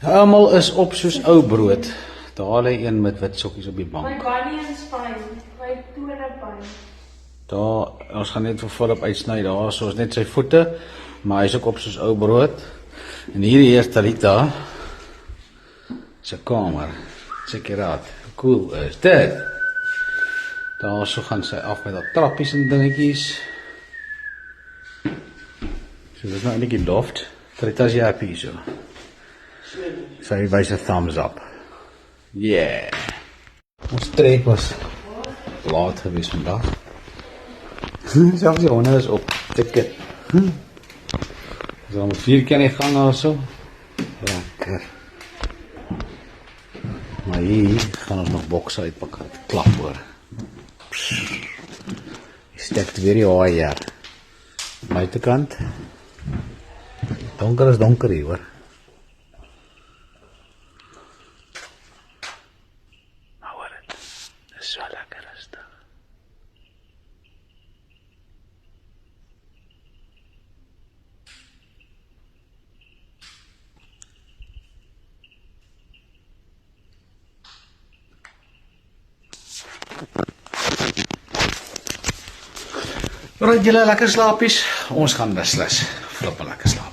Almal is op soos ou brood. Daar lê een met wit sokkies op die My bank. bunny is fyn. My tone pyn. Daar, ons gaan net vir Philip uitsny daar, so is net sy voete, maar hy's ook op soos ou brood. En hierdie is Talita se kamer. Check it out. Hoe cool is dit? Daar so gaan sy af met haar trappies en dingetjies. So dis nou eintlik die loft. Talita is happy so. Sy wys 'n thumbs up. Yeah. Ons trek was laat gewees vandag. Selfs die honde is op. Check dit. So om 4 keer in die gang of so. Lekker. Maar hier gaan ons nog bokse uitpak. Klap hoor. Jy steek weer die haai hier. Buitekant. Donker is donker hier hoor. Maar hoor het. Dis so lekker rustig. Alright, julle lekker slaapies. Ons gaan beslis. Flip 'n lekker slaap.